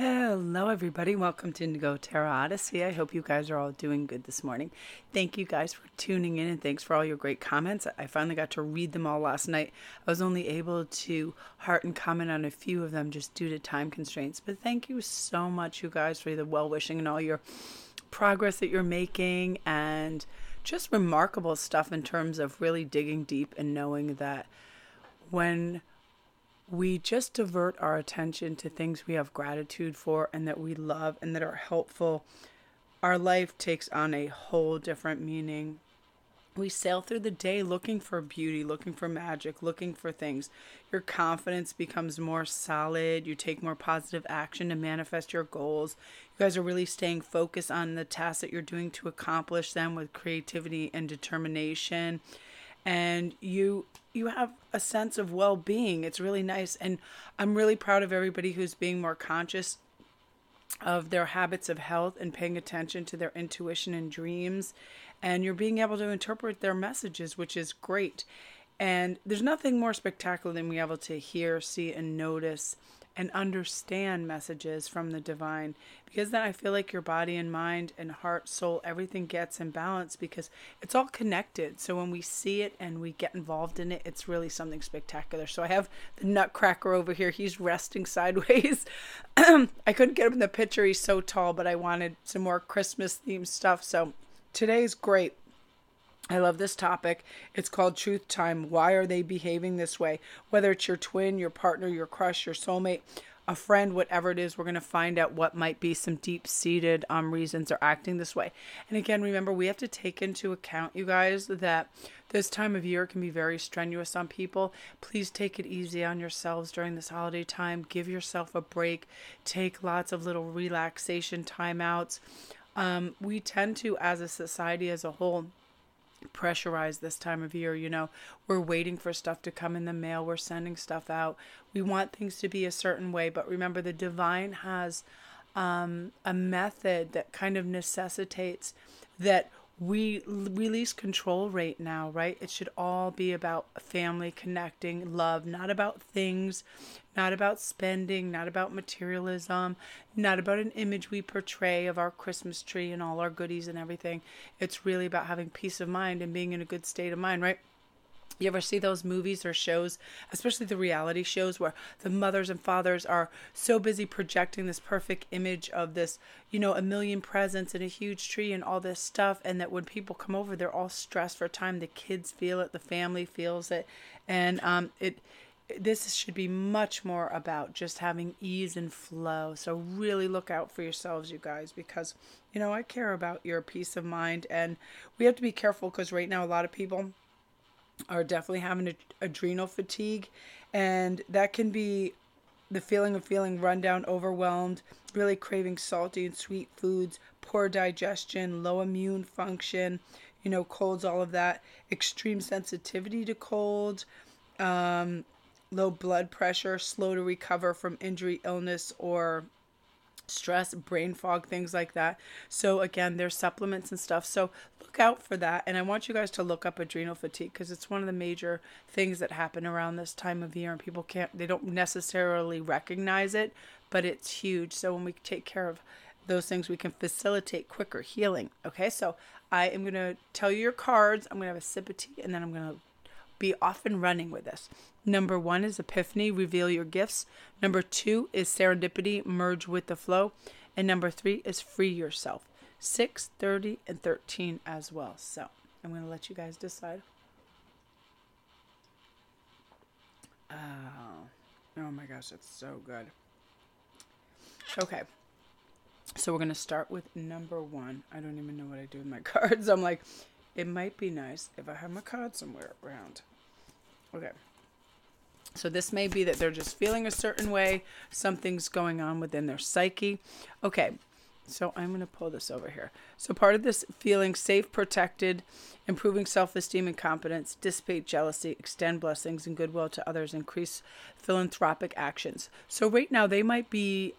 Hello everybody, welcome to Indigo Tarot Odyssey. I hope you guys are all doing good this morning. Thank you guys for tuning in and thanks for all your great comments. I finally got to read them all last night. I was only able to heart and comment on a few of them just due to time constraints. But thank you so much, you guys, for the well-wishing and all your progress that you're making and just remarkable stuff in terms of really digging deep and knowing that when we just divert our attention to things we have gratitude for and that we love and that are helpful, our life takes on a whole different meaning. We sail through the day looking for beauty, looking for magic, looking for things. Your confidence becomes more solid. You take more positive action to manifest your goals. You guys are really staying focused on the tasks that you're doing to accomplish them with creativity and determination. And you have a sense of well-being. It's really nice. And I'm really proud of everybody who's being more conscious of their habits of health and paying attention to their intuition and dreams. And you're being able to interpret their messages, which is great. And there's nothing more spectacular than being able to hear, see, and notice and understand messages from the divine, because then I feel like your body and mind and heart, soul, everything gets in balance because it's all connected. So when we see it and we get involved in it, it's really something spectacular. So I have the Nutcracker over here. He's resting sideways. I couldn't get him in the picture. He's so tall, but I wanted some more Christmas themed stuff. So today's great. I love this topic. It's called Truth Time. Why are they behaving this way? Whether it's your twin, your partner, your crush, your soulmate, a friend, whatever it is, we're going to find out what might be some deep-seated reasons they're acting this way. And again, remember, we have to take into account, you guys, that this time of year can be very strenuous on people. Please take it easy on yourselves during this holiday time. Give yourself a break. Take lots of little relaxation timeouts. We tend to, as a society as a whole, pressurized this time of year. We're waiting for stuff to come in the mail. We're sending stuff out. We want things to be a certain way, but remember, the divine has a method that kind of necessitates that we release control right now, right? It should all be about family, connecting, love, not about things, not about spending, not about materialism, not about an image we portray of our Christmas tree and all our goodies and everything. It's really about having peace of mind and being in a good state of mind, right? You ever see those movies or shows, especially the reality shows, where the mothers and fathers are so busy projecting this perfect image of this, a million presents and a huge tree and all this stuff, and that when people come over, they're all stressed for time. The kids feel it, the family feels it, and this should be much more about just having ease and flow. So really look out for yourselves, you guys, because, I care about your peace of mind, and we have to be careful because right now a lot of people are definitely having adrenal fatigue, and that can be the feeling of feeling run down, overwhelmed, really craving salty and sweet foods, poor digestion, low immune function, colds, all of that, extreme sensitivity to cold, low blood pressure, slow to recover from injury, illness, or stress, brain fog, things like that. So again, there's supplements and stuff. So look out for that. And I want you guys to look up adrenal fatigue because it's one of the major things that happen around this time of year, and people they don't necessarily recognize it, but it's huge. So when we take care of those things, we can facilitate quicker healing. Okay, so I am going to tell you your cards. I'm going to have a sip of tea, and then I'm going to be off and running with this. Number 1 is Epiphany, reveal your gifts. Number 2 is Serendipity, merge with the flow. And number 3 is free yourself. 6, 30, and 13 as well. So I'm going to let you guys decide. Oh my gosh, that's so good. Okay. So we're going to start with number 1. I don't even know what I do with my cards. I'm like, it might be nice if I have my card somewhere around. Okay. So this may be that they're just feeling a certain way. Something's going on within their psyche. Okay. So I'm going to pull this over here. So part of this feeling safe, protected, improving self-esteem and confidence, dissipate jealousy, extend blessings and goodwill to others, increase philanthropic actions. So right now they might be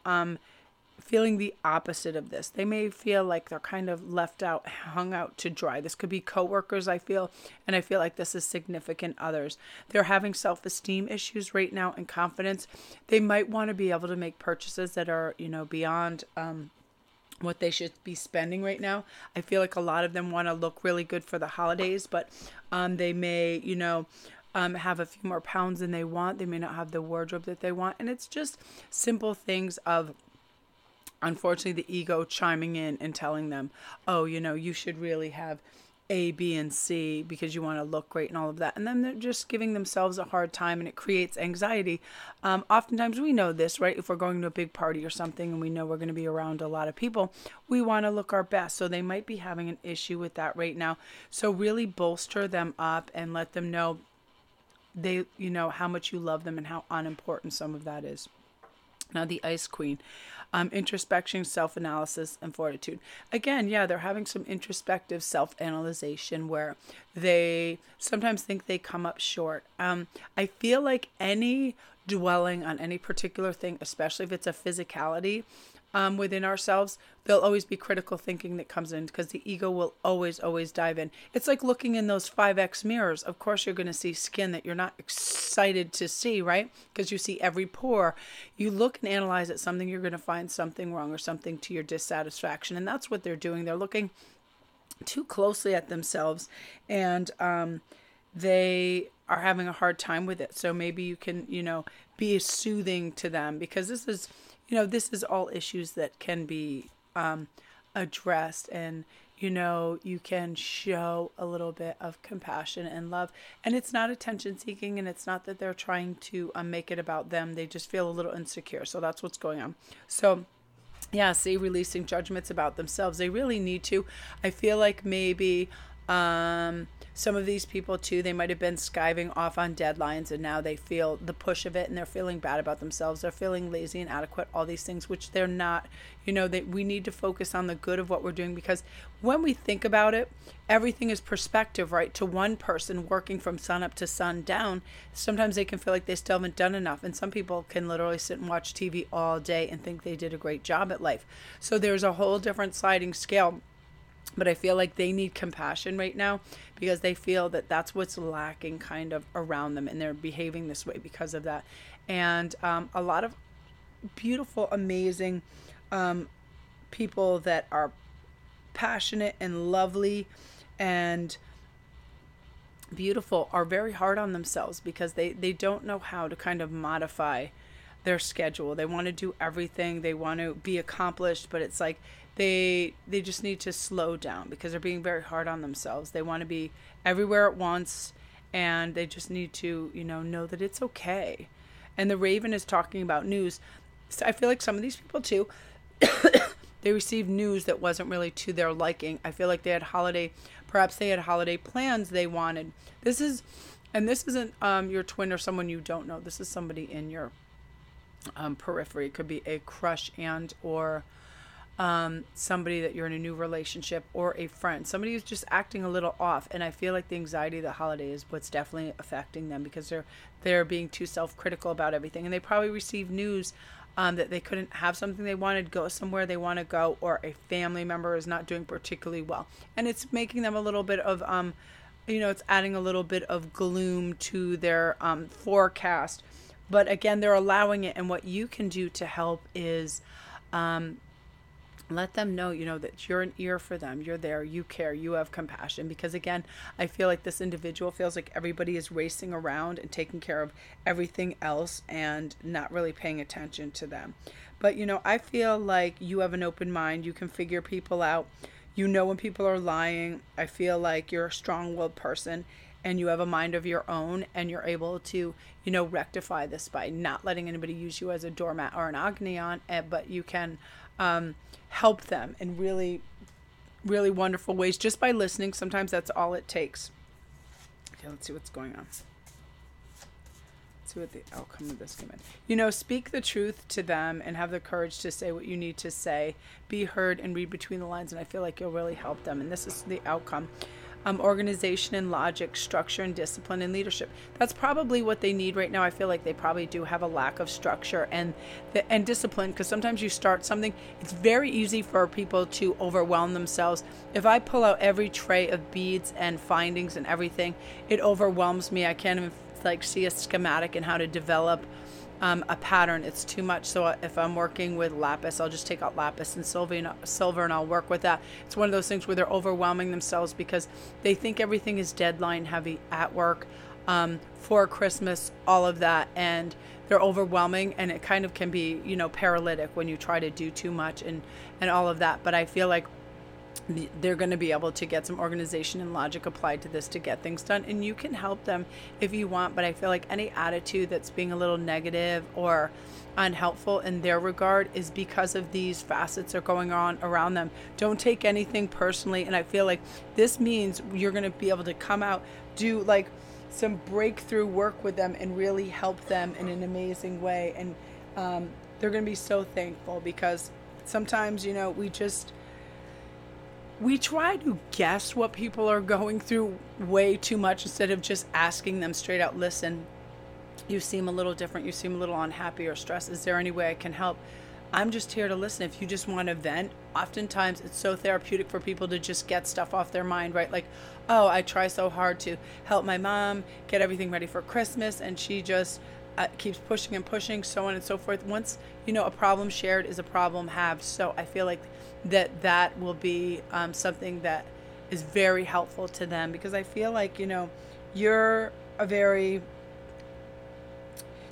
feeling the opposite of this. They may feel like they're kind of left out, hung out to dry. This could be coworkers, I feel, and I feel like this is significant others. They're having self-esteem issues right now and confidence. They might want to be able to make purchases that are, beyond what they should be spending right now. I feel like a lot of them want to look really good for the holidays, but they may, have a few more pounds than they want. They may not have the wardrobe that they want. And it's just simple things of, unfortunately, the ego chiming in and telling them, oh, you should really have A, B, and C because you want to look great and all of that. And then they're just giving themselves a hard time, and it creates anxiety. Oftentimes we know this, right? If we're going to a big party or something and we know we're going to be around a lot of people, we want to look our best. So they might be having an issue with that right now. So really bolster them up and let them know how much you love them and how unimportant some of that is. Now, the Ice Queen, introspection, self-analysis, and fortitude. Again, they're having some introspective self-analyzation where they sometimes think they come up short. I feel like any dwelling on any particular thing, especially if it's a physicality within ourselves, there'll always be critical thinking that comes in because the ego will always dive in. It's like looking in those 5X mirrors. Of course, you're going to see skin that you're not excited to see, right? Because you see every pore. You look and analyze at something, you're going to find something wrong or something to your dissatisfaction. And that's what they're doing. They're looking too closely at themselves, and they are having a hard time with it. So maybe you can, be soothing to them, because this is all issues that can be addressed, and you can show a little bit of compassion and love. And it's not attention seeking, and it's not that they're trying to make it about them. They just feel a little insecure. So that's what's going on. So see, releasing judgments about themselves. They really need to. I feel like maybe some of these people too, they might have been skiving off on deadlines, and now they feel the push of it, and they're feeling bad about themselves. They're feeling lazy, inadequate, all these things, which they're not. We need to focus on the good of what we're doing, because when we think about it, everything is perspective, right? To one person working from sun up to sun down, sometimes they can feel like they still haven't done enough. And some people can literally sit and watch TV all day and think they did a great job at life. So there's a whole different sliding scale. But I feel like they need compassion right now, because they feel that that's what's lacking kind of around them, and they're behaving this way because of that. And a lot of beautiful, amazing people that are passionate and lovely and beautiful are very hard on themselves, because they don't know how to kind of modify their schedule. They want to do everything. They want to be accomplished, but it's like they just need to slow down, because they're being very hard on themselves. They want to be everywhere at once, and they just need to, know that it's okay. And the Raven is talking about news. So I feel like some of these people too, they received news that wasn't really to their liking. I feel like perhaps they had holiday plans they wanted. This isn't your twin or someone you don't know. This is somebody in your periphery. It could be a crush or somebody that you're in a new relationship, or a friend, somebody who's just acting a little off. And I feel like the anxiety of the holiday is what's definitely affecting them, because they're being too self-critical about everything. And they probably received news that they couldn't have something they wanted, go somewhere they want to go, or a family member is not doing particularly well. And it's making them a little bit of, it's adding a little bit of gloom to their forecast. But again, they're allowing it. And what you can do to help is let them know, that you're an ear for them. You're there. You care. You have compassion. Because again, I feel like this individual feels like everybody is racing around and taking care of everything else and not really paying attention to them. But, I feel like you have an open mind. You can figure people out. When people are lying. I feel like you're a strong-willed person, and you have a mind of your own, and you're able to, rectify this by not letting anybody use you as a doormat or an agnion, but you can help them in really, really wonderful ways just by listening. Sometimes that's all it takes. Okay, let's see what's going on. Let's see what the outcome of this came in. Speak the truth to them and have the courage to say what you need to say. Be heard and read between the lines, and I feel like you'll really help them. And this is the outcome. organization and logic, structure and discipline and leadership. That's probably what they need right now. I feel like they probably do have a lack of structure and discipline, because sometimes you start something, it's very easy for people to overwhelm themselves. If I pull out every tray of beads and findings and everything, it overwhelms me. I can't even see a schematic and how to develop a pattern. It's too much. So if I'm working with lapis, I'll just take out lapis and silver and I'll work with that. It's one of those things where they're overwhelming themselves because they think everything is deadline heavy at work, for Christmas, all of that, and they're overwhelming, and it kind of can be, paralytic when you try to do too much and all of that. But I feel like they're going to be able to get some organization and logic applied to this to get things done, and you can help them if you want. But I feel like any attitude that's being a little negative or unhelpful in their regard is because of these facets that are going on around them. Don't take anything personally, and I feel like this means you're going to be able to come out, do some breakthrough work with them and really help them in an amazing way, and they're going to be so thankful, because sometimes we try to guess what people are going through way too much instead of just asking them straight out, listen, you seem a little different, you seem a little unhappy or stressed, is there any way I can help? I'm just here to listen. If you just want to vent, oftentimes it's so therapeutic for people to just get stuff off their mind, right? Like, oh, I try so hard to help my mom get everything ready for Christmas, and she just keeps pushing and pushing, so on and so forth. Once, a problem shared is a problem halved. So I feel like that will be something that is very helpful to them, because I feel like, you're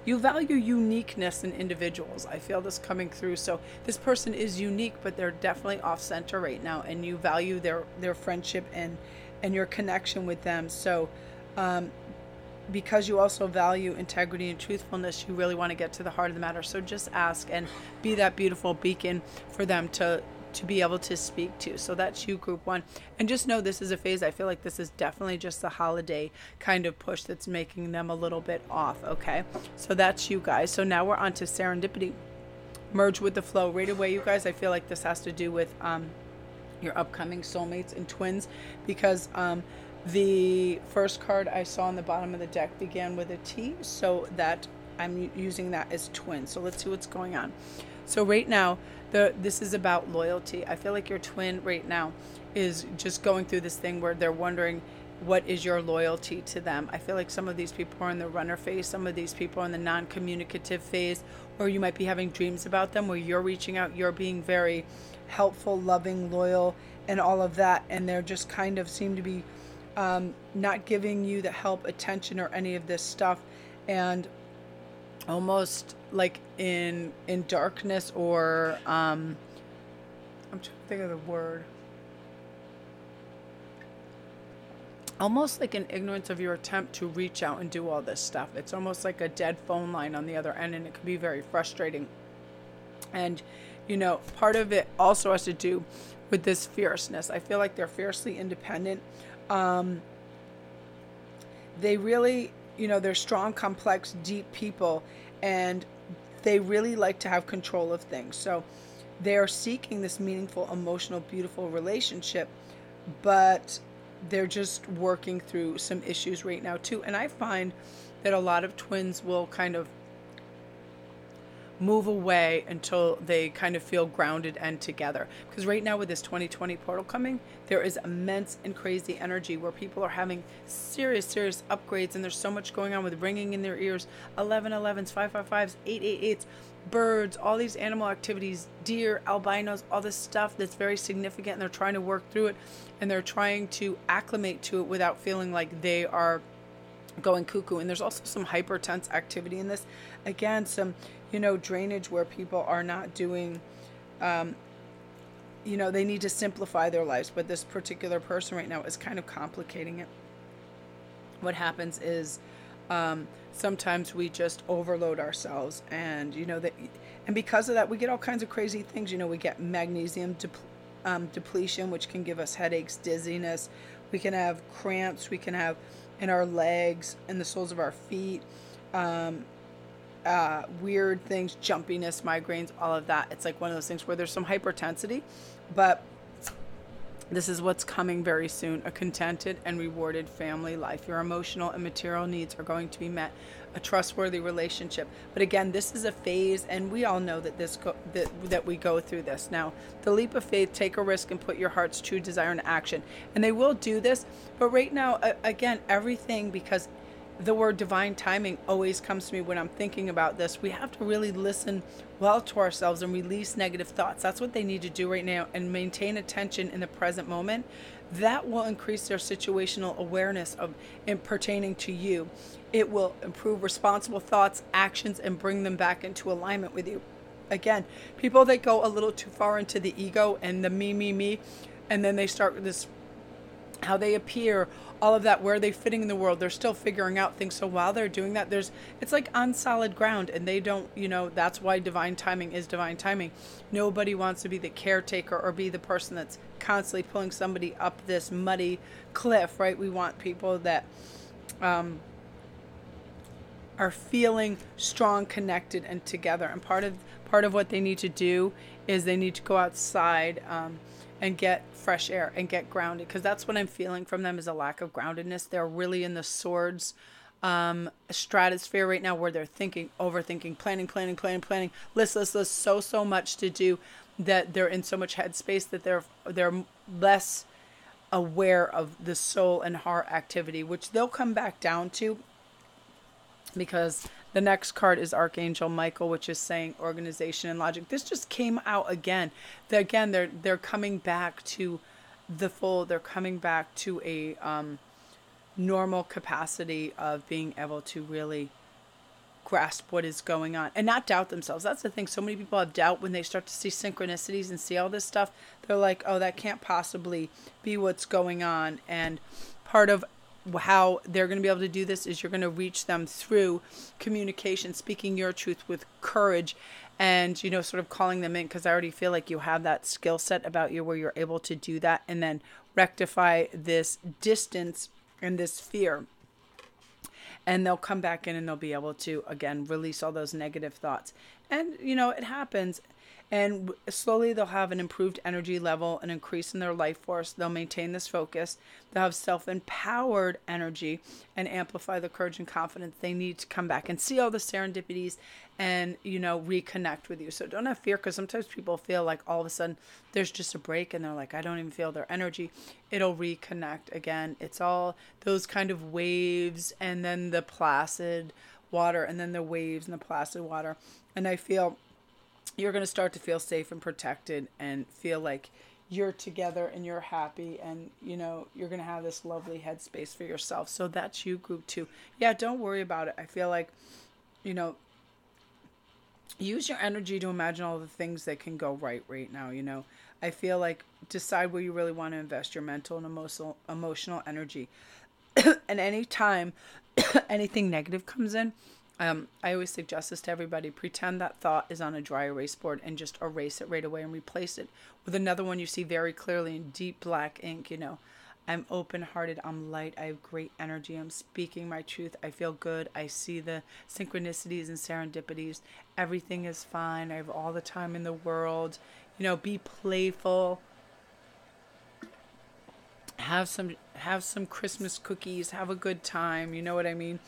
you value uniqueness in individuals. I feel this coming through. So this person is unique, but they're definitely off center right now, and you value their friendship and your connection with them. So because you also value integrity and truthfulness, you really want to get to the heart of the matter. So just ask and be that beautiful beacon for them to be able to speak to. So that's you, group one. And just know this is a phase. I feel like this is definitely just the holiday kind of push that's making them a little bit off. Okay. So that's you guys. So now we're on to serendipity. Merge with the flow right away, you guys. I feel like this has to do with your upcoming soulmates and twins, because the first card I saw on the bottom of the deck began with a T, so that I'm using that as twins. So let's see what's going on. So right now, this is about loyalty. I feel like your twin right now is just going through this thing where they're wondering, what is your loyalty to them? I feel like some of these people are in the runner phase, some of these people are in the non-communicative phase, or you might be having dreams about them where you're reaching out, you're being very helpful, loving, loyal, and all of that, and they're just kind of seem to be not giving you the help, attention, or any of this stuff, and almost like in darkness, or I'm trying to think of the word, almost like an ignorance of your attempt to reach out and do all this stuff. It's almost like a dead phone line on the other end, and it can be very frustrating. And part of it also has to do with this fierceness. I feel like they're fiercely independent. They really, they're strong, complex, deep people, and they really like to have control of things. So they're seeking this meaningful, emotional, beautiful relationship, but they're just working through some issues right now too. And I find that a lot of twins will kind of move away until they kind of feel grounded and together. Because right now with this 2020 portal coming, there is immense and crazy energy where people are having serious upgrades, and there's so much going on with ringing in their ears, 1111s, 555s, 888s, birds, all these animal activities, deer, albinos, all this stuff that's very significant, and they're trying to work through it, and they're trying to acclimate to it without feeling like they are going cuckoo. And there's also some hypertense activity in this. Again, some drainage where people are not doing, they need to simplify their lives, but this particular person right now is kind of complicating it. What happens is sometimes we just overload ourselves, and and because of that, we get all kinds of crazy things. We get magnesium depletion, which can give us headaches, dizziness. We can have cramps. We can have in our legs and the soles of our feet, weird things, jumpiness, migraines, all of that. It's like one of those things where there's some hypertensity, but This is what's coming very soon, a contented and rewarded family life. Your emotional and material needs are going to be met, a trustworthy relationship. But again, this is a phase, and we all know that that we go through this. Now, the leap of faith, take a risk and put your heart's true desire into action. And they will do this, but right now, again, everything, because the word divine timing always comes to me when I'm thinking about this. We have to really listen well to ourselves and release negative thoughts. That's what they need to do right now, and maintain attention in the present moment. That will increase their situational awareness of in pertaining to you. It will improve responsible thoughts, actions, and bring them back into alignment with you. Again, people that go a little too far into the ego and the me, and then they start this, how they appear, all of that, where are they fitting in the world, they're still figuring out things. So while they're doing that, it's like on solid ground, and they don't, that's why divine timing is divine timing. Nobody wants to be the caretaker or be the person that's constantly pulling somebody up this muddy cliff, right? We want people that are feeling strong, connected, and together. And part of what they need to do is they need to go outside and get fresh air and get grounded, because that's what I'm feeling from them, is a lack of groundedness. They're really in the swords stratosphere right now, where they're thinking, overthinking, planning, listless, so much to do, that they're in so much headspace that they're less aware of the soul and heart activity, which they'll come back down to, because the next card is Archangel Michael, which is saying organization and logic. This just came out again. They're coming back to the full. They're coming back to a normal capacity of being able to really grasp what is going on and not doubt themselves. That's the thing. So many people have doubt when they start to see synchronicities and see all this stuff. They're like, oh, that can't possibly be what's going on. And part of how they're going to be able to do this is you're going to reach them through communication, speaking your truth with courage, and sort of calling them in, because I already feel like you have that skill set about you where you're able to do that and then rectify this distance and this fear. And they'll come back in and they'll be able to, again, release all those negative thoughts. And it happens. And slowly they'll have an improved energy level, an increase in their life force. They'll maintain this focus. They'll have self-empowered energy and amplify the courage and confidence they need to come back and see all the serendipities and, reconnect with you. So don't have fear, because sometimes people feel like all of a sudden there's just a break and they're like, I don't even feel their energy. It'll reconnect again. It's all those kind of waves, and then the placid water, and then the waves and the placid water. And I feel you're going to start to feel safe and protected and feel like you're together and you're happy, and you're going to have this lovely headspace for yourself. So that's you, group 2. Yeah, don't worry about it. I feel like use your energy to imagine all the things that can go right now. I feel like decide where you really want to invest your mental and emotional energy. And anytime anything negative comes in, I always suggest this to everybody. Pretend that thought is on a dry erase board and just erase it right away and replace it with another one you see very clearly in deep black ink. I'm open-hearted, I'm light, I have great energy, I'm speaking my truth, I feel good, I see the synchronicities and serendipities, everything is fine, I have all the time in the world. Be playful, have some Christmas cookies, have a good time, you know what I mean?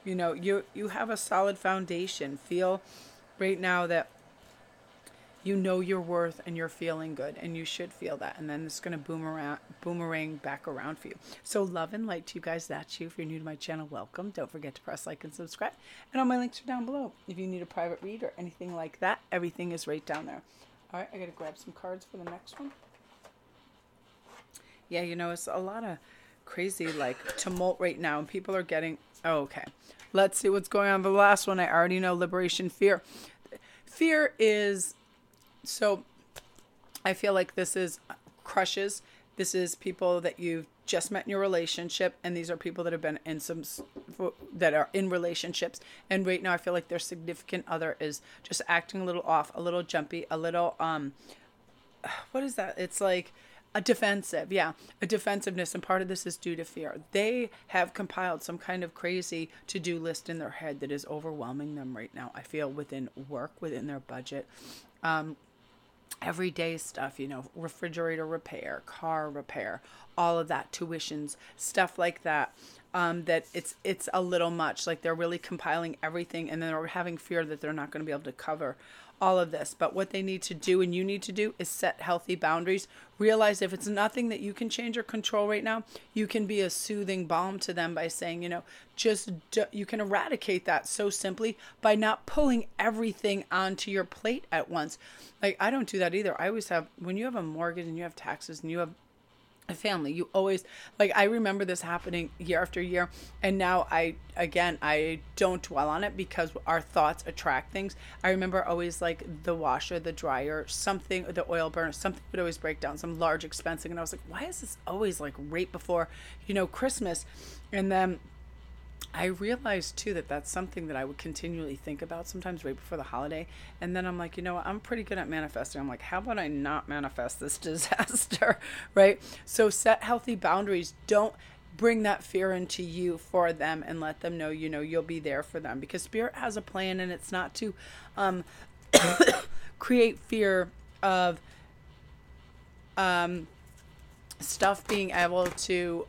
You have a solid foundation. Feel right now that your worth and you're feeling good, and you should feel that. And then it's going to boomerang back around for you. So love and light to you guys. That's you. If you're new to my channel, welcome. Don't forget to press like and subscribe. And all my links are down below. If you need a private read or anything like that, everything is right down there. All right, I got to grab some cards for the next one. Yeah, it's a lot of crazy tumult right now, and people are getting, okay. Let's see what's going on. The last one, I already know, liberation, fear. Fear is, so I feel like this is crushes. This is people that you've just met in your relationship, and these are people that have been in that are in relationships. And right now I feel like their significant other is just acting a little off, a little jumpy, a little, what is that? It's like a defensiveness, and part of this is due to fear. They have compiled some kind of crazy to-do list in their head that is overwhelming them right now. I feel within work, within their budget. everyday stuff, refrigerator repair, car repair, all of that, tuitions, stuff like that. That it's a little much. Like they're really compiling everything, and then they're having fear that they're not going to be able to cover all of this. But what they need to do, and you need to do, is set healthy boundaries. Realize if it's nothing that you can change or control right now, you can be a soothing balm to them by saying, you can eradicate that so simply by not pulling everything onto your plate at once. Like I don't do that either. I always have, when you have a mortgage and you have taxes and you have a family, you always, like, I remember this happening year after year, and now I don't dwell on it because our thoughts attract things. I remember always, like, the washer, the dryer, something, the oil burner, something would always break down, some large expense, and I was like, why is this always like right before Christmas? And then I realized too that that's something that I would continually think about sometimes right before the holiday. And then I'm like, what? I'm pretty good at manifesting. I'm like, how about I not manifest this disaster, right? So set healthy boundaries. Don't bring that fear into you for them, and let them know, you'll be there for them, because Spirit has a plan, and it's not to create fear of stuff being able to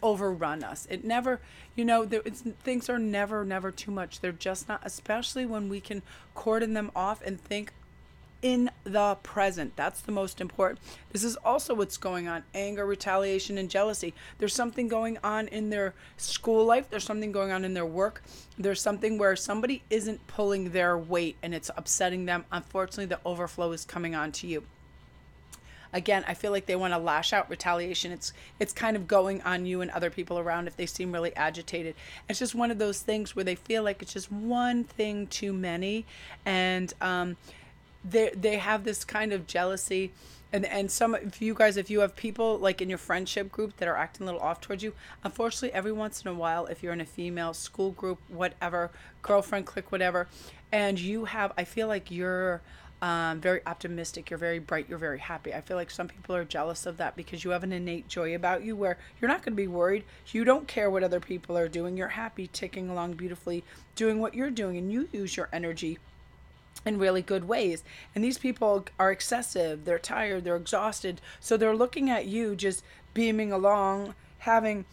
overrun us. It never, things are never too much. They're just not, especially when we can cordon them off and think in the present. That's the most important. This is also what's going on: anger, retaliation, and jealousy. There's something going on in their school life. There's something going on in their work. There's something where somebody isn't pulling their weight and it's upsetting them. Unfortunately, the overflow is coming on to you. Again, I feel like they want to lash out. Retaliation, it's kind of going on you and other people around if they seem really agitated. It's just one of those things where they feel like it's just one thing too many, and they have this kind of jealousy. And some of you guys, if you have people like in your friendship group that are acting a little off towards you, unfortunately, every once in a while, if you're in a female school group, whatever, girlfriend clique, whatever, and I feel like you're very optimistic, you're very bright, you're very happy. I feel like some people are jealous of that because you have an innate joy about you where you're not going to be worried. You don't care what other people are doing. You're happy, ticking along beautifully, doing what you're doing, and you use your energy in really good ways. And these people are excessive, they're tired, they're exhausted, so they're looking at you just beaming along, having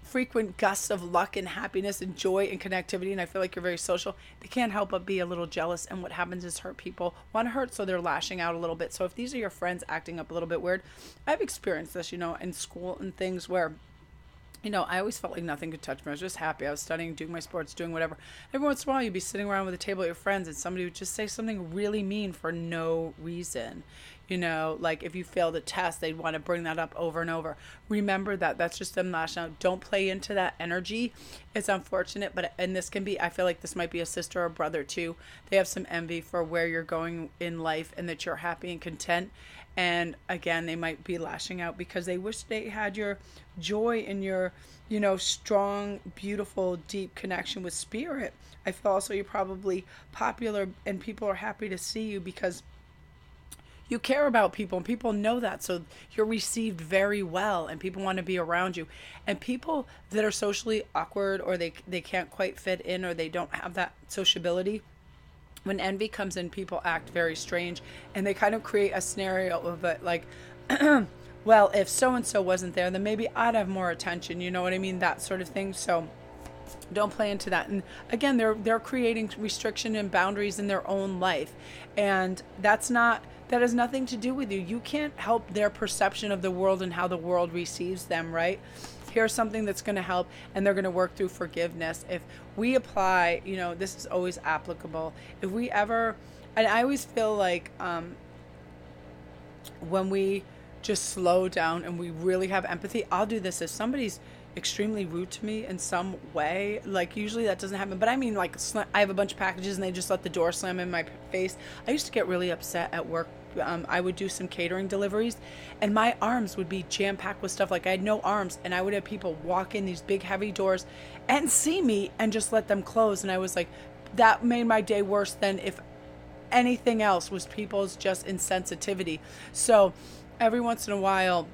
frequent gusts of luck and happiness and joy and connectivity, and I feel like you're very social. They can't help but be a little jealous, and what happens is hurt people want to hurt, so they're lashing out a little bit. So if these are your friends acting up a little bit weird, I've experienced this, in school and things where I always felt like nothing could touch me. I was just happy. I was studying, doing my sports, doing whatever. Every once in a while, you'd be sitting around with a table with your friends, and somebody would just say something really mean for no reason. Like if you failed a test, they'd want to bring that up over and over. Remember that. That's just them lashing out. Don't play into that energy. It's unfortunate, and this can be, I feel like this might be a sister or brother too. They have some envy for where you're going in life and that you're happy and content. And again, they might be lashing out because they wish they had your joy and your, strong, beautiful, deep connection with Spirit. I feel also you're probably popular and people are happy to see you because you care about people and people know that. So you're received very well and people want to be around you. And people that are socially awkward or they can't quite fit in or they don't have that sociability, when envy comes in, people act very strange and they kind of create a scenario of it like, well, if so-and-so wasn't there, then maybe I'd have more attention. You know what I mean? That sort of thing. So don't play into that. And again, they're creating restriction and boundaries in their own life. And that has nothing to do with you. You can't help their perception of the world and how the world receives them, right? Here's something that's going to help, and they're going to work through forgiveness. If we apply, this is always applicable. If we ever, and I always feel like when we just slow down and we really have empathy, I'll do this if somebody's extremely rude to me in some way. Like usually that doesn't happen, but I mean like I have a bunch of packages and they just let the door slam in my face. I used to get really upset at work. I would do some catering deliveries and my arms would be jam-packed with stuff. Like I had no arms and I would have people walk in these big heavy doors and see me and just let them close. And I was like, that made my day worse than if anything else was people's just insensitivity. So every once in a while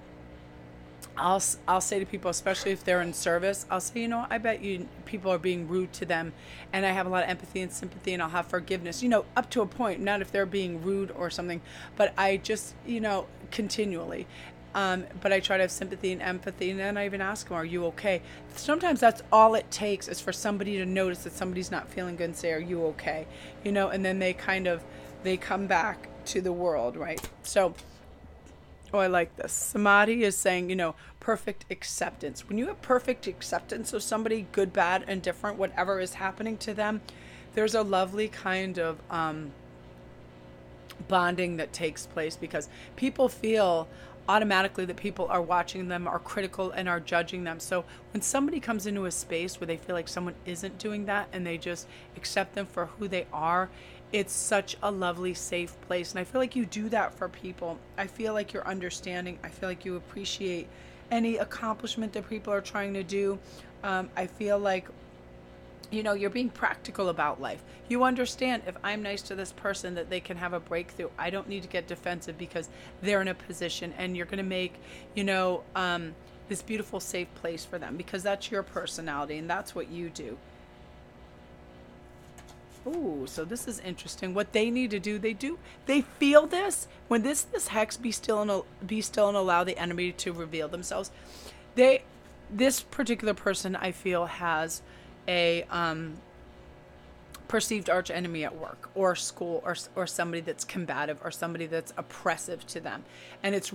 I'll say to people, especially if they're in service, I'll say, I bet you people are being rude to them, and I have a lot of empathy and sympathy, and I'll have forgiveness, up to a point, not if they're being rude or something, but I just, continually. But I try to have sympathy and empathy, and then I even ask them, are you okay? Sometimes that's all it takes, is for somebody to notice that somebody's not feeling good and say, are you okay? And then they come back to the world, right? So, oh, I like this. Samadhi is saying, perfect acceptance. When you have perfect acceptance of somebody, good, bad, and different, whatever is happening to them, there's a lovely kind of bonding that takes place, because people feel automatically that people are watching them, are critical, and are judging them. So when somebody comes into a space where they feel like someone isn't doing that, and they just accept them for who they are, it's such a lovely, safe place. And I feel like you do that for people. I feel like you're understanding. I feel like you appreciate any accomplishment that people are trying to do. I feel like, you're being practical about life. You understand, if I'm nice to this person, that they can have a breakthrough. I don't need to get defensive because they're in a position, and you're going to make, this beautiful, safe place for them, because that's your personality and that's what you do. Ooh, so this is interesting. What they need to do, they do. They feel this. When this hex, be still and allow the enemy to reveal themselves. This particular person, I feel, has a perceived arch enemy at work or school, or somebody that's combative, or somebody that's oppressive to them. And it's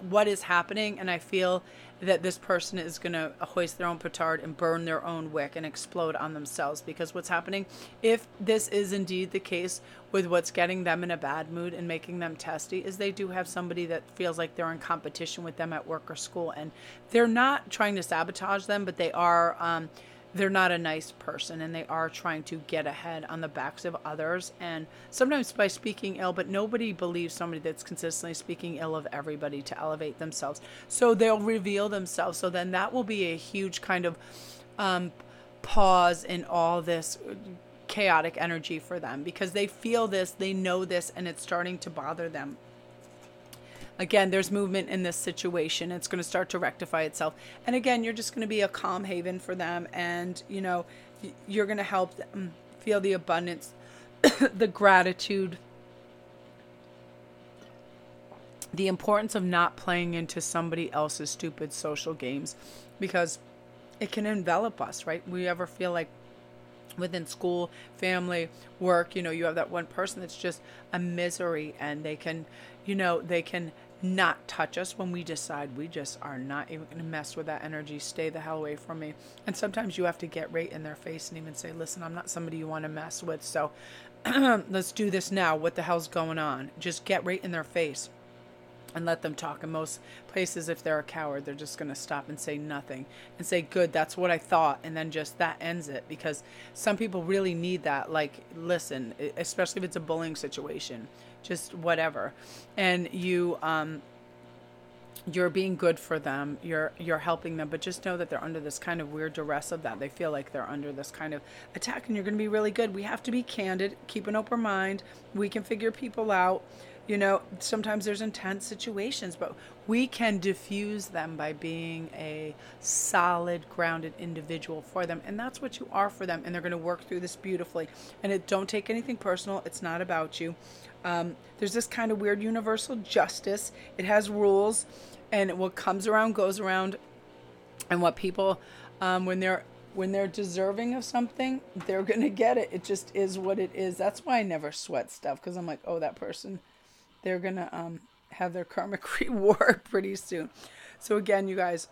what is happening, and I feel that this person is going to hoist their own petard and burn their own wick and explode on themselves. Because what's happening, if this is indeed the case with what's getting them in a bad mood and making them testy, is they do have somebody that feels like they're in competition with them at work or school. And they're not trying to sabotage them, but they are... they're not a nice person, and they are trying to get ahead on the backs of others, and sometimes by speaking ill, but nobody believes somebody that's consistently speaking ill of everybody to elevate themselves. So they'll reveal themselves. So then that will be a huge kind of pause in all this chaotic energy for them, because they feel this, they know this, and it's starting to bother them. Again, there's movement in this situation. It's going to start to rectify itself. And again, you're just going to be a calm haven for them. And, you're going to help them feel the abundance, the gratitude, the importance of not playing into somebody else's stupid social games, because it can envelop us, right? We ever feel like within school, family, work, you have that one person that's just a misery, and they can not touch us when we decide we just are not even going to mess with that energy. Stay the hell away from me. And sometimes you have to get right in their face and even say, listen, I'm not somebody you want to mess with. So let's do this now. What the hell's going on? Just get right in their face and let them talk. In most places, if they're a coward, they're just going to stop and say nothing and say, good, that's what I thought. And then just that ends it, because some people really need that. Like, listen, especially if it's a bullying situation, just whatever. And you're being good for them. You're helping them, but just know that they're under this kind of weird duress of that. They feel like they're under this kind of attack, and you're going to be really good. We have to be candid, keep an open mind. We can figure people out. Sometimes there's intense situations, but we can diffuse them by being a solid, grounded individual for them. And that's what you are for them. And they're going to work through this beautifully. And don't take anything personal. It's not about you. There's this kind of weird universal justice. It has rules, and what comes around goes around. And what people, when they're deserving of something, they're going to get it. It just is what it is. That's why I never sweat stuff, because I'm like, oh, that person, they're going to have their karmic reward pretty soon. So again, you guys,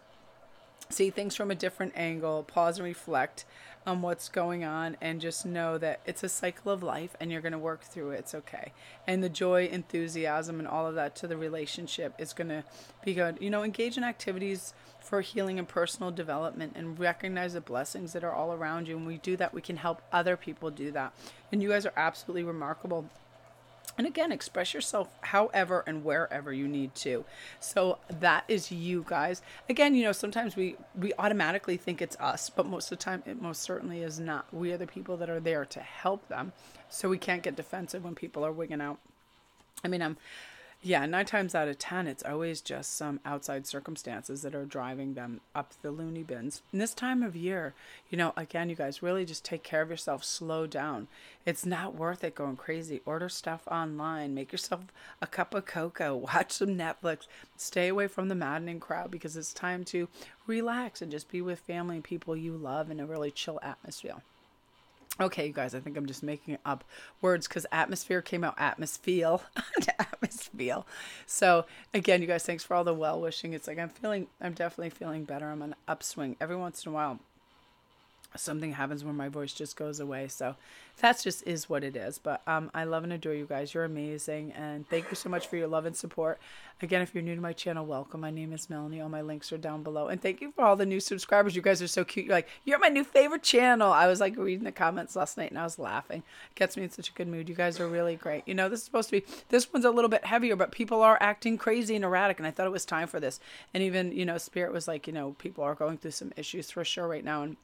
see things from a different angle, pause and reflect on what's going on, and just know that it's a cycle of life, and you're going to work through it. It's okay. And the joy, enthusiasm, and all of that to the relationship is going to be good. Engage in activities for healing and personal development, and recognize the blessings that are all around you. And when we do that, we can help other people do that. And you guys are absolutely remarkable. And again, express yourself however and wherever you need to. So that is you guys. Again, sometimes we automatically think it's us, but most of the time it most certainly is not. We are the people that are there to help them. So we can't get defensive when people are wigging out. I mean, Yeah, 9 times out of 10, it's always just some outside circumstances that are driving them up the loony bins. And this time of year, again, you guys really just take care of yourself, slow down. It's not worth it going crazy. Order stuff online, make yourself a cup of cocoa, watch some Netflix, stay away from the maddening crowd because it's time to relax and just be with family and people you love in a really chill atmosphere. Okay, you guys, I think I'm just making up words because atmosphere came out atmosphere. Atmosphere. So again, you guys, thanks for all the well wishing. It's like I'm definitely feeling better. I'm on an upswing. Every once in a while, something happens where my voice just goes away. So that's just is what it is. But I love and adore you guys. You're amazing. And thank you so much for your love and support. Again, if you're new to my channel, welcome. My name is Melanie. All my links are down below. And thank you for all the new subscribers. You guys are so cute. You're like, you're my new favorite channel. I was like reading the comments last night and I was laughing. It gets me in such a good mood. You guys are really great. This one's a little bit heavier, but people are acting crazy and erratic. And I thought it was time for this. And even, Spirit was like, people are going through some issues for sure right now. And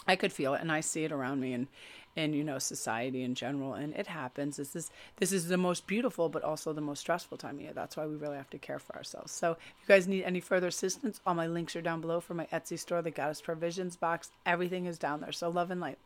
I could feel it, and I see it around me and society in general, and it happens. This is the most beautiful but also the most stressful time of year. That's why we really have to care for ourselves. So if you guys need any further assistance, all my links are down below for my Etsy store, the Goddess Provisions box. Everything is down there. So love and light.